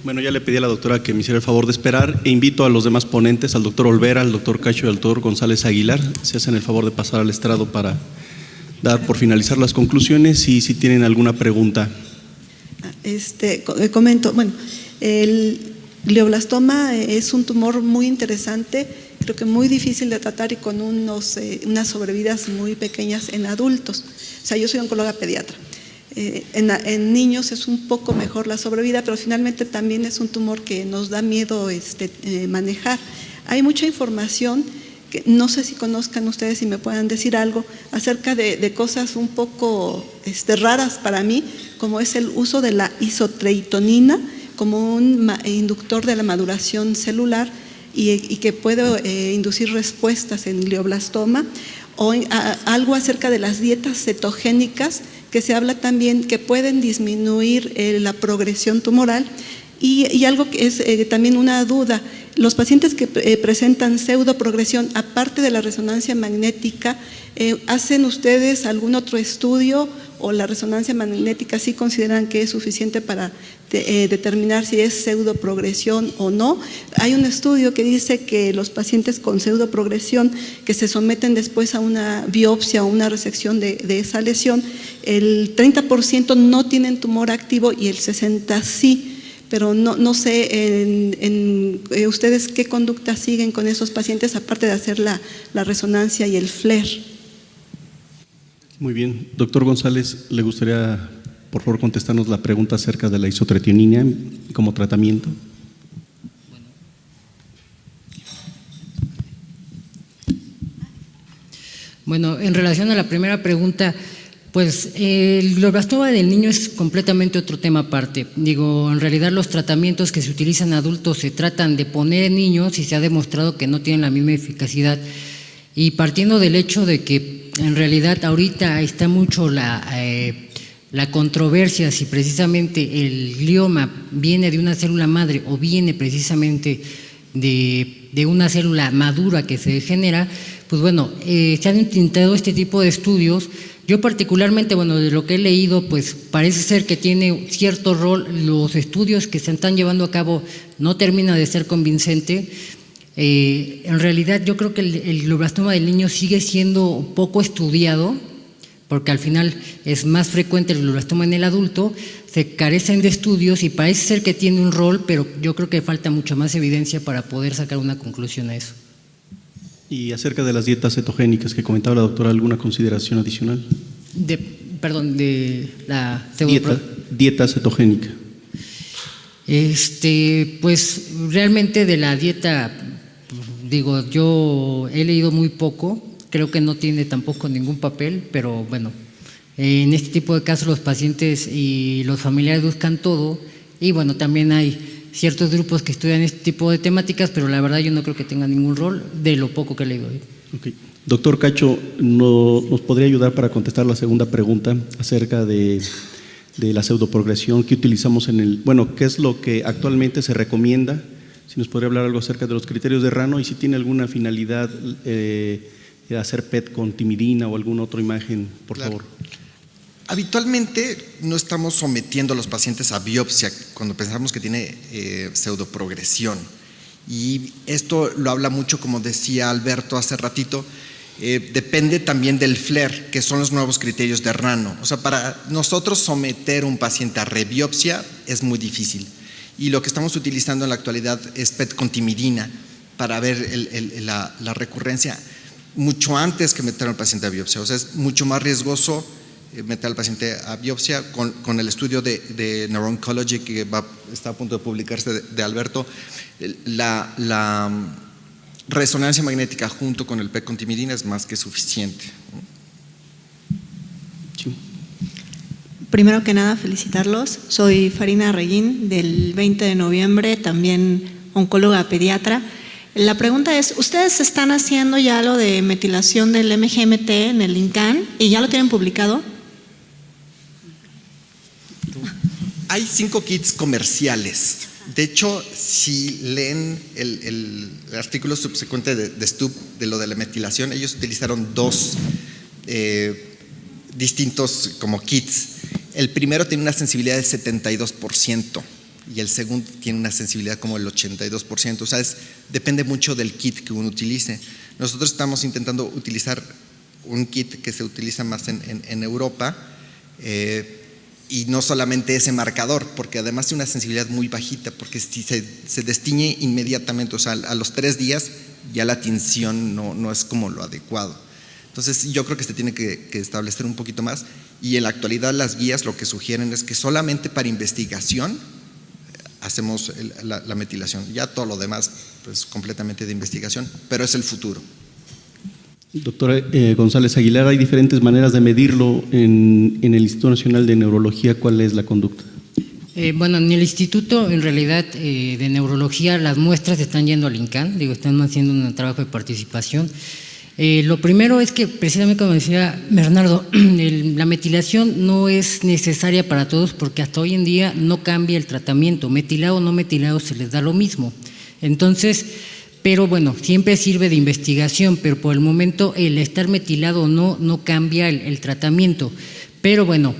Bueno, ya le pedí a la doctora que me hiciera el favor de esperar e invito a los demás ponentes, al doctor Olvera, al doctor Cacho y al doctor González Aguilar, si hacen el favor de pasar al estrado para dar por finalizar las conclusiones y si tienen alguna pregunta. Comento, bueno, el glioblastoma es un tumor muy interesante, creo que muy difícil de tratar y con unas sobrevidas muy pequeñas en adultos. O sea, yo soy oncóloga pediatra. En niños es un poco mejor la sobrevida, pero finalmente también es un tumor que nos da miedo manejar. Hay mucha información que no sé si conozcan ustedes y me puedan decir algo acerca de cosas un poco raras para mí, como es el uso de la isotretinoína como un inductor de la maduración celular y que puede inducir respuestas en glioblastoma, o algo acerca de las dietas cetogénicas que se habla también que pueden disminuir la progresión tumoral, y algo que es también una duda, los pacientes que presentan pseudoprogresión, aparte de la resonancia magnética, ¿hacen ustedes algún otro estudio o la resonancia magnética sí consideran que es suficiente para determinar si es pseudoprogresión o no? Hay un estudio que dice que los pacientes con pseudoprogresión que se someten después a una biopsia o una resección de esa lesión, el 30% no tienen tumor activo y el 60% sí. Pero no sé ustedes qué conducta siguen con esos pacientes aparte de hacer la resonancia y el FLAIR. Muy bien. Doctor González, ¿le gustaría, por favor, contestarnos la pregunta acerca de la isotretinoína como tratamiento? Bueno, en relación a la primera pregunta, pues el glioblastoma del niño es completamente otro tema aparte. Digo, en realidad los tratamientos que se utilizan en adultos se tratan de poner en niños y se ha demostrado que no tienen la misma eficacidad. Y partiendo del hecho de que en realidad ahorita está mucho la controversia si precisamente el glioma viene de una célula madre o viene precisamente de una célula madura que se genera, pues bueno, se han intentado este tipo de estudios. Yo particularmente, bueno, de lo que he leído, pues parece ser que tiene cierto rol. Los estudios que se están llevando a cabo no terminan de ser convincente. En realidad yo creo que el glioblastoma del niño sigue siendo poco estudiado, porque al final es más frecuente el glioblastoma en el adulto, se carecen de estudios y parece ser que tiene un rol, pero yo creo que falta mucha más evidencia para poder sacar una conclusión a eso. Y acerca de las dietas cetogénicas que comentaba la doctora, ¿alguna consideración adicional? De la dieta cetogénica. Pues realmente de la dieta, digo, yo he leído muy poco, creo que no tiene tampoco ningún papel, pero bueno, en este tipo de casos los pacientes y los familiares buscan todo, y bueno, también hay ciertos grupos que estudian este tipo de temáticas, pero la verdad yo no creo que tenga ningún rol de lo poco que he leído. Okay. Doctor Cacho, ¿nos podría ayudar para contestar la segunda pregunta acerca de la pseudoprogresión que utilizamos qué es lo que actualmente se recomienda? Si nos podría hablar algo acerca de los criterios de Rano y si tiene alguna finalidad hacer PET con timidina o alguna otra imagen, por favor. Habitualmente no estamos sometiendo a los pacientes a biopsia cuando pensamos que tiene pseudoprogresión, y esto lo habla mucho, como decía Alberto hace ratito, depende también del FLAIR, que son los nuevos criterios de Rano. O sea, para nosotros someter a un paciente a rebiopsia es muy difícil, y lo que estamos utilizando en la actualidad es PET con timidina para ver la recurrencia mucho antes que meter al paciente a biopsia. O sea, es mucho más riesgoso meter al paciente a biopsia. Con el estudio de Neuro-Oncology que está a punto de publicarse de Alberto, la resonancia magnética junto con el PET con timidina es más que suficiente. Sí. Primero que nada, felicitarlos. Soy Farina Reguín, del 20 de noviembre, también oncóloga pediatra. La pregunta es, ¿ustedes están haciendo ya lo de metilación del MGMT en el INCAN y ya lo tienen publicado? Hay 5 kits comerciales. De hecho, si leen el artículo subsecuente de Stubb de lo de la metilación, ellos utilizaron 2 distintos como kits. El primero tiene una sensibilidad del 72%, y el segundo tiene una sensibilidad como el 82%. O sea, depende mucho del kit que uno utilice. Nosotros estamos intentando utilizar un kit que se utiliza más en Europa, y no solamente ese marcador, porque además tiene una sensibilidad muy bajita, porque si se destiñe inmediatamente, o sea, a los 3 días ya la tinción no es como lo adecuado. Entonces yo creo que se tiene que establecer un poquito más, y en la actualidad las guías lo que sugieren es que solamente para investigación hacemos la metilación, ya todo lo demás pues completamente de investigación, pero es el futuro. Doctora González Aguilar, hay diferentes maneras de medirlo en el Instituto Nacional de Neurología. ¿Cuál es la conducta? Bueno, en el instituto, en realidad, de neurología, las muestras están yendo al INCAN, están haciendo un trabajo de participación. Lo primero es que, precisamente como decía Bernardo, la metilación no es necesaria para todos, porque hasta hoy en día no cambia el tratamiento, metilado o no metilado se les da lo mismo. Entonces, pero bueno, siempre sirve de investigación, pero por el momento el estar metilado o no cambia el tratamiento. Pero bueno,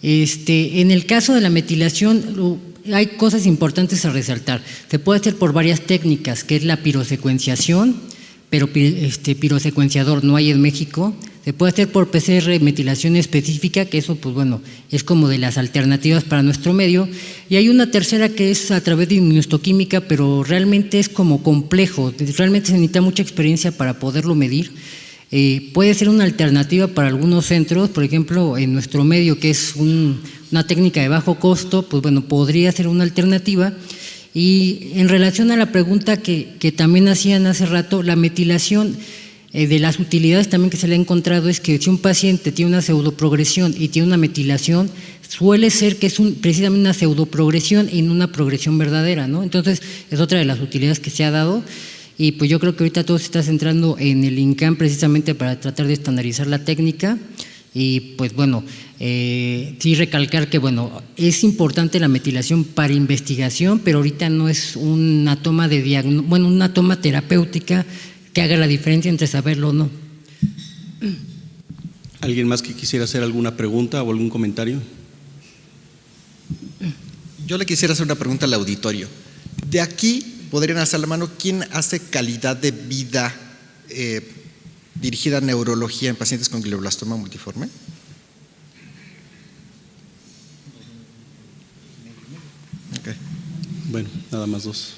en el caso de la metilación hay cosas importantes a resaltar. Se puede hacer por varias técnicas, que es la pirosecuenciación, pero pirosecuenciador no hay en México. Se puede hacer por PCR metilación específica, que eso pues bueno, es como de las alternativas para nuestro medio. Y hay una tercera que es a través de inmunohistoquímica, pero realmente es como complejo, realmente se necesita mucha experiencia para poderlo medir. Puede ser una alternativa para algunos centros, por ejemplo, en nuestro medio, que es una técnica de bajo costo, pues bueno, podría ser una alternativa. Y en relación a la pregunta que también hacían hace rato, la metilación, de las utilidades también que se le ha encontrado es que si un paciente tiene una pseudoprogresión y tiene una metilación, suele ser que es precisamente una pseudoprogresión y no una progresión verdadera, ¿no? Entonces, es otra de las utilidades que se ha dado. Y pues yo creo que ahorita todo se está centrando en el INCAN precisamente para tratar de estandarizar la técnica. Y pues bueno, sí recalcar que bueno, es importante la metilación para investigación, pero ahorita no es una toma de una toma terapéutica que haga la diferencia entre saberlo o no. ¿Alguien más que quisiera hacer alguna pregunta o algún comentario? Yo le quisiera hacer una pregunta al auditorio. De aquí podrían hacer la mano, ¿quién hace calidad de vida dirigida a neurología en pacientes con glioblastoma multiforme? Okay. Bueno, nada más 2.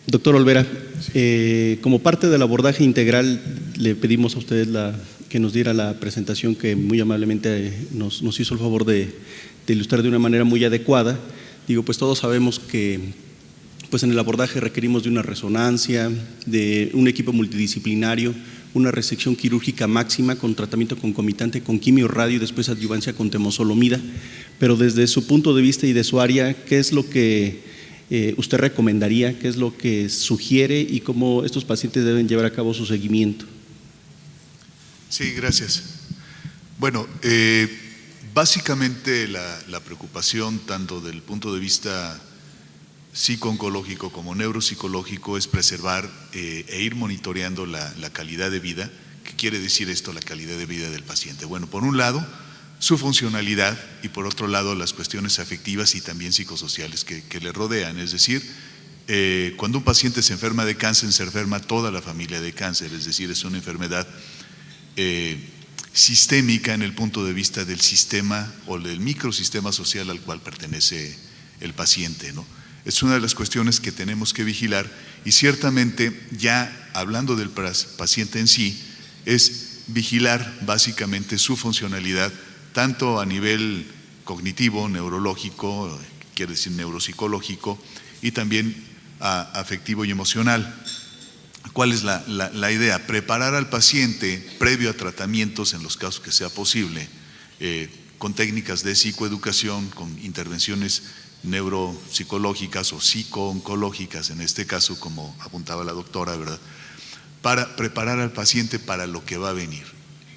Doctor Olvera, como parte del abordaje integral, le pedimos a usted que nos diera la presentación que muy amablemente nos hizo el favor de ilustrar de una manera muy adecuada. Digo, pues todos sabemos que pues en el abordaje requerimos de una resonancia, de un equipo multidisciplinario, una resección quirúrgica máxima con tratamiento concomitante con quimio, radio y después adyuvancia con temozolomida. Pero desde su punto de vista y de su área, ¿qué es lo que usted recomendaría? ¿Qué es lo que sugiere y cómo estos pacientes deben llevar a cabo su seguimiento? Sí, gracias. Bueno, básicamente la preocupación tanto del punto de vista psico-oncológico como neuropsicológico es preservar e ir monitoreando la calidad de vida. ¿Qué quiere decir esto, la calidad de vida del paciente? Bueno, por un lado, su funcionalidad y por otro lado las cuestiones afectivas y también psicosociales que le rodean. Es decir, cuando un paciente se enferma de cáncer, se enferma toda la familia de cáncer, es decir, es una enfermedad sistémica en el punto de vista del sistema o del microsistema social al cual pertenece el paciente, ¿no? Es una de las cuestiones que tenemos que vigilar y ciertamente ya hablando del paciente en sí, es vigilar básicamente su funcionalidad tanto a nivel cognitivo, neurológico, quiere decir neuropsicológico, y también afectivo y emocional. ¿Cuál es la idea? Preparar al paciente previo a tratamientos en los casos que sea posible, con técnicas de psicoeducación, con intervenciones neuropsicológicas o psico-oncológicas, en este caso, como apuntaba la doctora, ¿verdad?, para preparar al paciente para lo que va a venir.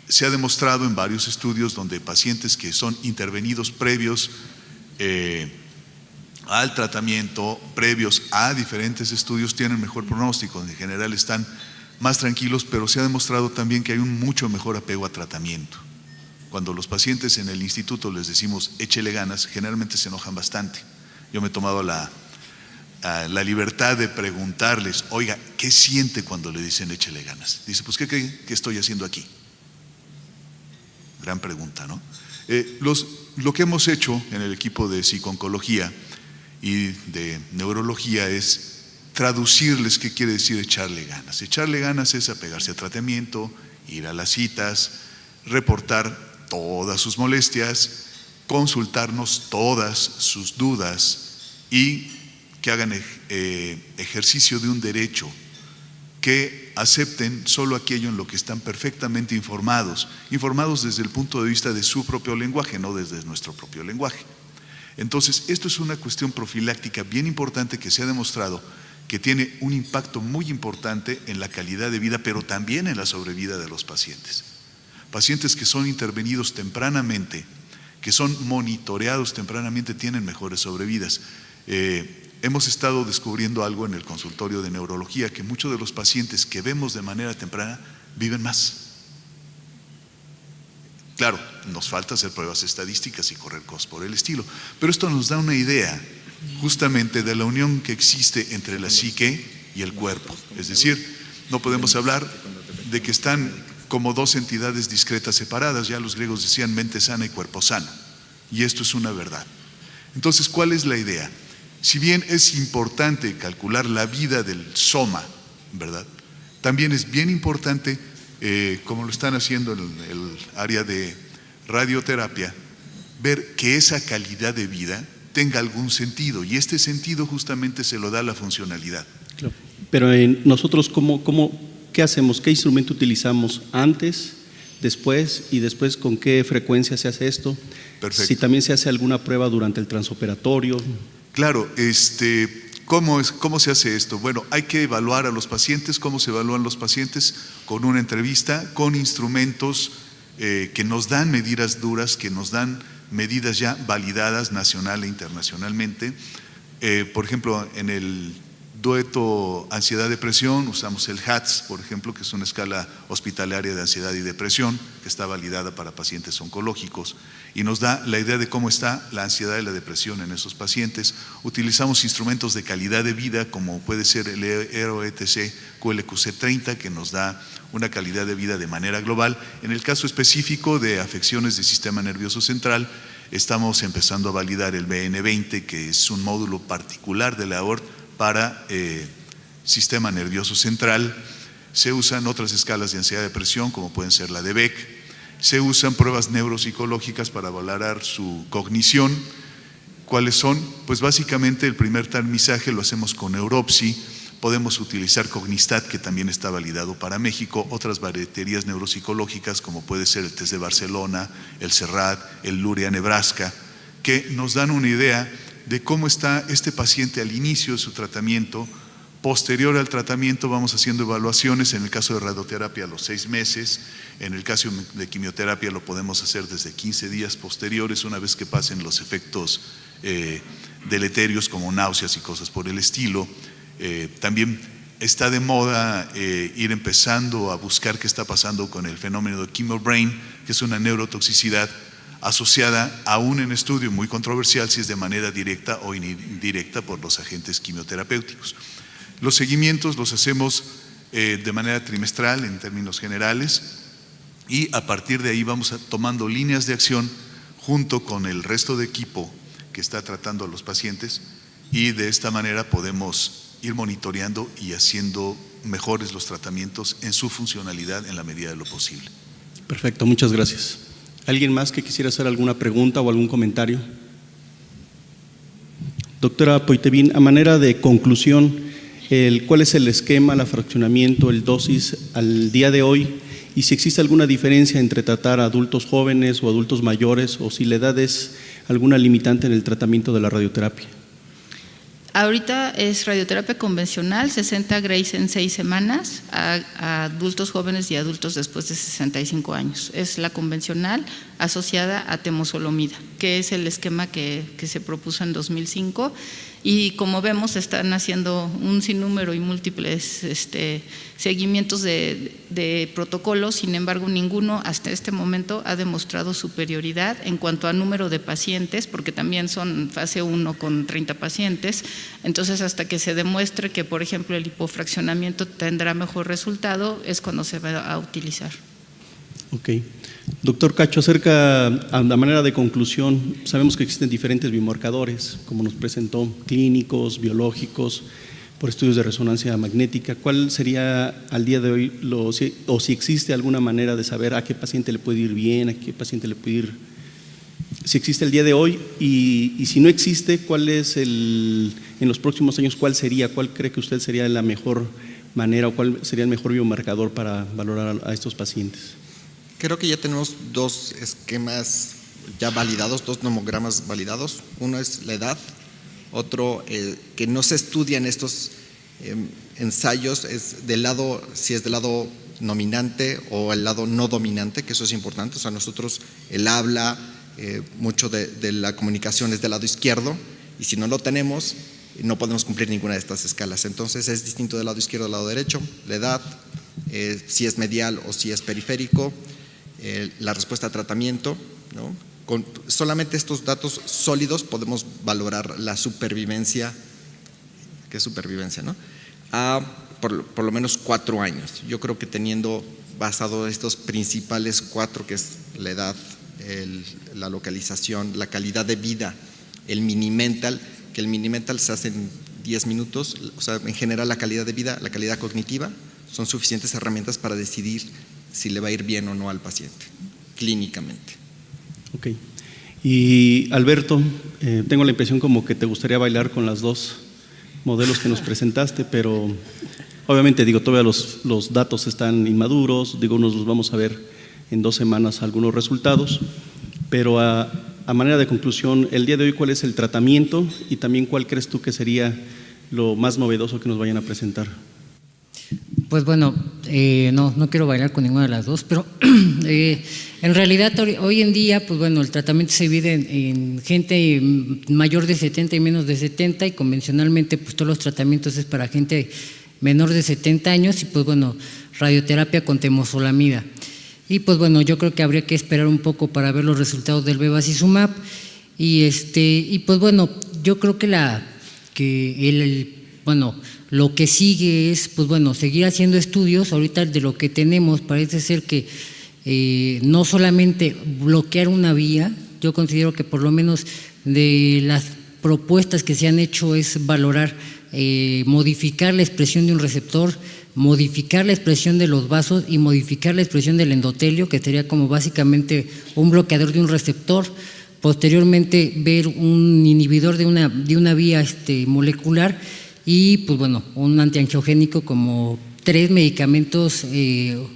Se ha demostrado en varios estudios donde pacientes que son intervenidos previos al tratamiento, previos a diferentes estudios, tienen mejor pronóstico, en general están más tranquilos, pero se ha demostrado también que hay un mucho mejor apego a tratamiento cuando los pacientes en el instituto les decimos échele ganas, generalmente se enojan bastante. Yo me he tomado la libertad de preguntarles, oiga, ¿qué siente cuando le dicen échele ganas? Dice, pues ¿qué estoy haciendo aquí? Gran pregunta, ¿no? Lo que hemos hecho en el equipo de psico-oncología y de neurología es traducirles qué quiere decir echarle ganas. Echarle ganas es apegarse a tratamiento, ir a las citas, reportar todas sus molestias, consultarnos todas sus dudas y que hagan ejercicio de un derecho, que acepten solo aquello en lo que están perfectamente informados desde el punto de vista de su propio lenguaje, no desde nuestro propio lenguaje. Entonces, esto es una cuestión profiláctica bien importante que se ha demostrado que tiene un impacto muy importante en la calidad de vida, pero también en la sobrevida de los pacientes. Pacientes que son intervenidos tempranamente, que son monitoreados tempranamente, tienen mejores sobrevidas. Hemos estado descubriendo algo en el consultorio de neurología, que muchos de los pacientes que vemos de manera temprana viven más. Claro, nos falta hacer pruebas estadísticas y correr cosas por el estilo, pero esto nos da una idea justamente de la unión que existe entre la psique y el cuerpo. Es decir, no podemos hablar de que están como dos entidades discretas separadas. Ya los griegos decían mente sana y cuerpo sano, y esto es una verdad. Entonces, ¿cuál es la idea? Si bien es importante calcular la vida del soma, ¿verdad?, también es bien importante, como lo están haciendo en el área de radioterapia, ver que esa calidad de vida tenga algún sentido, y este sentido justamente se lo da la funcionalidad. Claro. Pero nosotros, ¿qué hacemos? ¿Qué instrumento utilizamos antes, después y después con qué frecuencia se hace esto? Perfecto. Si también se hace alguna prueba durante el transoperatorio. Claro, ¿cómo se hace esto? Bueno, hay que evaluar a los pacientes. ¿Cómo se evalúan los pacientes? Con una entrevista, con instrumentos que nos dan medidas duras, que nos dan medidas ya validadas nacional e internacionalmente. Por ejemplo, en el dueto ansiedad-depresión usamos el HATS, por ejemplo, que es una escala hospitalaria de ansiedad y depresión que está validada para pacientes oncológicos y nos da la idea de cómo está la ansiedad y la depresión en esos pacientes. Utilizamos instrumentos de calidad de vida como puede ser el ERO-ETC QLQC30, que nos da una calidad de vida de manera global. En el caso específico de afecciones del sistema nervioso central, estamos empezando a validar el BN20, que es un módulo particular de la AORT para sistema nervioso central. Se usan otras escalas de ansiedad y depresión, como pueden ser la de Beck. Se usan pruebas neuropsicológicas para valorar su cognición. ¿Cuáles son? Pues básicamente el primer tamizaje lo hacemos con Neuropsy. Podemos utilizar Cognistat, que también está validado para México, otras baterías neuropsicológicas como puede ser el test de Barcelona, el Serrat, el Luria Nebraska, que nos dan una idea de cómo está este paciente al inicio de su tratamiento. Posterior al tratamiento vamos haciendo evaluaciones, en el caso de radioterapia a los 6 meses, en el caso de quimioterapia lo podemos hacer desde 15 días posteriores, una vez que pasen los efectos deleterios como náuseas y cosas por el estilo. También está de moda ir empezando a buscar qué está pasando con el fenómeno de chemobrain, que es una neurotoxicidad asociada a un estudio muy controversial si es de manera directa o indirecta por los agentes quimioterapéuticos. Los seguimientos los hacemos de manera trimestral en términos generales y a partir de ahí vamos tomando líneas de acción junto con el resto de equipo que está tratando a los pacientes y de esta manera podemos ir monitoreando y haciendo mejores los tratamientos en su funcionalidad en la medida de lo posible. Perfecto, muchas gracias. ¿Alguien más que quisiera hacer alguna pregunta o algún comentario? Doctora Poitevin, a manera de conclusión, ¿cuál es el esquema, el fraccionamiento, el dosis al día de hoy? Y si existe alguna diferencia entre tratar a adultos jóvenes o adultos mayores, o si la edad es alguna limitante en el tratamiento de la radioterapia. Ahorita es radioterapia convencional, 60 Grays en 6 semanas, a adultos jóvenes y adultos después de 65 años. Es la convencional asociada a temozolomida, que es el esquema que se propuso en 2005. Y como vemos, están haciendo un sinnúmero y múltiples seguimientos de protocolos. Sin embargo, ninguno hasta este momento ha demostrado superioridad en cuanto a número de pacientes, porque también son fase 1 con 30 pacientes. Entonces, hasta que se demuestre que, por ejemplo, el hipofraccionamiento tendrá mejor resultado, es cuando se va a utilizar. Ok. Doctor Cacho, acerca a la manera de conclusión, sabemos que existen diferentes biomarcadores, como nos presentó, clínicos, biológicos, por estudios de resonancia magnética. ¿Cuál sería al día de hoy, o si existe alguna manera de saber a qué paciente le puede ir bien, a qué paciente le puede ir, si existe el día de hoy, y si no existe, cuál es en los próximos años, cuál cree que usted sería la mejor manera o cuál sería el mejor biomarcador para valorar a estos pacientes? Creo que ya tenemos 2 esquemas ya validados, 2 nomogramas validados. Uno es la edad, otro que no se estudia en estos ensayos es del lado, si es del lado dominante o el lado no dominante, que eso es importante. O sea, nosotros el habla, mucho de la comunicación es del lado izquierdo, y si no lo tenemos, no podemos cumplir ninguna de estas escalas. Entonces es distinto del lado izquierdo al lado derecho, la edad, si es medial o si es periférico, la respuesta a tratamiento, ¿no? Con solamente estos datos sólidos podemos valorar la supervivencia, ¿qué es supervivencia, no? Por lo menos 4 años. Yo creo que teniendo basado estos principales 4, que es la edad, la localización, la calidad de vida, el mini-mental, que el mini-mental se hace en 10 minutos, o sea, en general la calidad de vida, la calidad cognitiva, son suficientes herramientas para decidir si le va a ir bien o no al paciente, clínicamente. Ok. Y Alberto, tengo la impresión como que te gustaría bailar con las 2 modelos que nos presentaste, pero obviamente todavía los datos están inmaduros, nos los vamos a ver en 2 semanas algunos resultados, pero a manera de conclusión, el día de hoy, ¿cuál es el tratamiento y también cuál crees tú que sería lo más novedoso que nos vayan a presentar? Pues bueno, no quiero bailar con ninguna de las 2, pero en realidad hoy en día, pues bueno, el tratamiento se divide en gente mayor de 70 y menos de 70, y convencionalmente pues todos los tratamientos es para gente menor de 70 años y pues bueno, radioterapia con temozolomida. Y pues bueno, yo creo que habría que esperar un poco para ver los resultados del bevacizumab y pues bueno, yo creo que lo que sigue es, pues bueno, seguir haciendo estudios. Ahorita de lo que tenemos parece ser que no solamente bloquear una vía, yo considero que por lo menos de las propuestas que se han hecho es valorar, modificar la expresión de un receptor, modificar la expresión de los vasos y modificar la expresión del endotelio, que sería como básicamente un bloqueador de un receptor. Posteriormente ver un inhibidor de una vía molecular y pues bueno, un antiangiogénico, como 3 medicamentos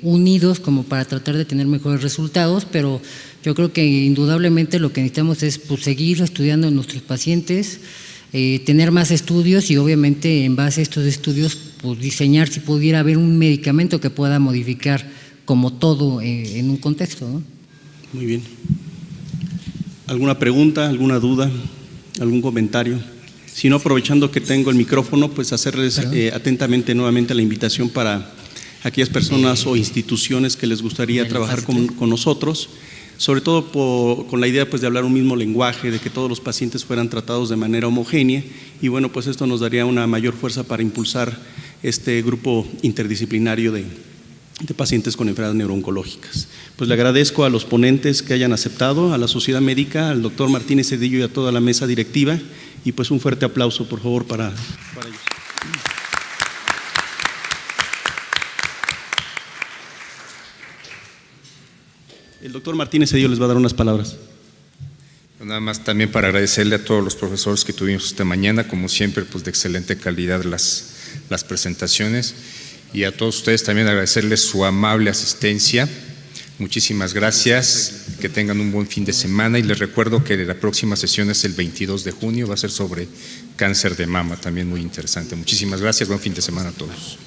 unidos como para tratar de tener mejores resultados, pero yo creo que indudablemente lo que necesitamos es pues seguir estudiando en nuestros pacientes, tener más estudios y obviamente en base a estos estudios pues diseñar si pudiera haber un medicamento que pueda modificar como todo en un contexto, ¿no? Muy bien. ¿Alguna pregunta, alguna duda, algún comentario? Si no, aprovechando que tengo el micrófono, pues hacerles atentamente nuevamente la invitación para aquellas personas o instituciones que les gustaría trabajar con nosotros, sobre todo con la idea pues de hablar un mismo lenguaje, de que todos los pacientes fueran tratados de manera homogénea, y bueno, pues esto nos daría una mayor fuerza para impulsar este grupo interdisciplinario de pacientes con enfermedades neurooncológicas. Pues le agradezco a los ponentes que hayan aceptado, a la sociedad médica, al doctor Martínez Cedillo y a toda la mesa directiva, y pues un fuerte aplauso, por favor, para ellos. El doctor Martínez Cedillo les va a dar unas palabras. Nada más también para agradecerle a todos los profesores que tuvimos esta mañana, como siempre, pues de excelente calidad las presentaciones, y a todos ustedes también agradecerles su amable asistencia. Muchísimas gracias. que tengan un buen fin de semana y les recuerdo que la próxima sesión es el 22 de junio, va a ser sobre cáncer de mama, también muy interesante. Muchísimas gracias, buen fin de semana a todos.